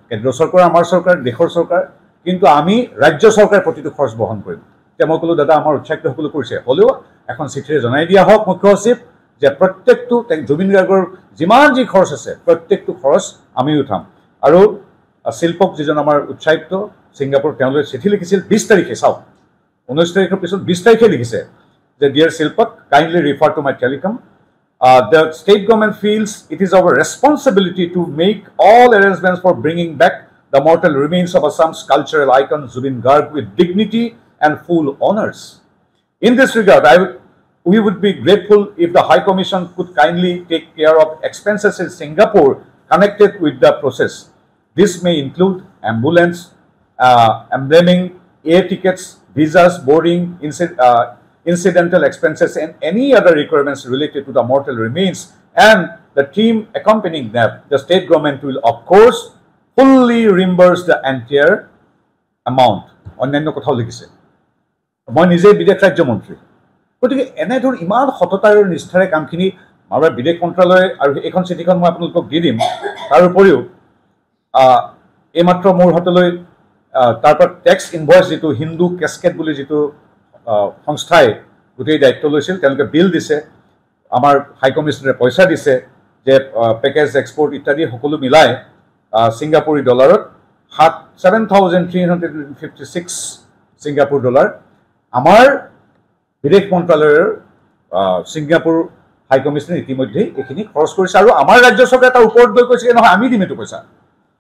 কেন্দ্ৰীয় চৰকাৰ আমাৰ চৰকাৰ দেশৰ চৰকাৰ কিন্তু আমি ৰাজ্য চৰকাৰে প্ৰতিটো খৰচ বহন কৰিম এতিয়া মই ক'লো দাদা আমাৰ উৎসাহিত সকলো কৰিছে হ'লেও এখন চিঠিৰে জনাই দিয়া হওক মুখ্য সচিব যে প্ৰত্যেকটো জুবিন গাৰ্গৰ যিমান যি খৰচ আছে প্ৰত্যেকটো খৰচ আমি উঠাম আৰু শিল্পক যিজন আমাৰ উৎসাহিত ছিংগাপুৰ তেওঁলোকে চিঠি লিখিছিল 20 তাৰিখে চাওক 19 তাৰিখৰ পিছত 20 তাৰিখে লিখিছে যে ডিয়াৰ শিল্পক kindly refer to my telecom the state government feels it is our responsibility to make all arrangements for bringing back the mortal remains of Assam's cultural icon Zubin Garg with dignity and full honors. In this regard, we would be grateful if the High Commission could kindly take care of expenses in Singapore connected with the process. This may include ambulance, embalming, air tickets, visas, boarding, incidental expenses and any other requirements related to the mortal remains and the team accompanying them. The state government will of course fully reimburse the entire amount. অন্যান্য কথাও লিখিছে মই নিজে বিদেশ ৰাজ্য মন্ত্ৰী গতিকে এনে ধৰ ইমান সততা আৰু নিষ্ঠাৰে কামখিনি আমাৰ বিদেশ মন্ত্ৰালয় আৰু এখন চিঠিখন মই আপোনালোকক দি দিম তাৰ উপৰিও এইমাত্ৰ মোৰ হাতলৈ তাৰপৰা টেক্স ইনভয়েচ যিটো হিন্দু কেছকেট বুলি যিটো সংস্থাই গোটেই দায়িত্ব লৈছিল তেওঁলোকে বিল দিছে আমাৰ হাই কমিশনাৰে পইচা দিছে যে পেকেজ এক্সপোৰ্ট ইত্যাদি সকলো মিলাই ছিংগাপুৰী ডলাৰত 7,356 ছিংগাপুৰ ডলাৰ আমাৰ বিদেশ মন্ত্ৰালয়ৰ ছিংগাপুৰ হাই কমিশনে ইতিমধ্যে এইখিনি খৰচ কৰিছে আৰু আমাৰ ৰাজ্য চৰকাৰে তাৰ ওপৰত গৈ কৈছে নহয় আমি দিম এইটো পইচা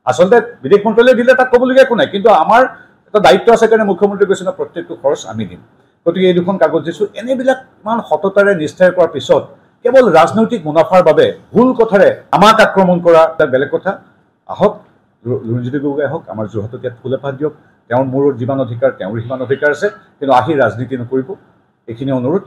আচলতে বিদেশ মন্ত্ৰালয়ে দিলে তাক ক'বলগীয়া একো নাই কিন্তু আমাৰ এটা দায়িত্ব আছে কাৰণে মুখ্যমন্ত্ৰী কৈছে না প্ৰত্যেকটো খৰচ আমি দিম গতিকে এই দুখন কাগজ দিছোঁ এনেবিলাক ইমান সততাৰে নিষ্ঠাৰে কৰাৰ পিছত কেৱল ৰাজনৈতিক মুনাফাৰ বাবে ভুল কথাৰে আমাক আক্ৰমণ কৰা এটা বেলেগ কথা আহক লুৰিণজ্যোতি গগৈ আহক আমাৰ যোৰহাটত ইয়াত ফুল এপাহ দিয়ক তেওঁৰ মূৰত যিমান অধিকাৰ তেওঁৰ সিমান অধিকাৰ আছে কিন্তু আহি ৰাজনীতি নকৰিব এইখিনি অনুৰোধ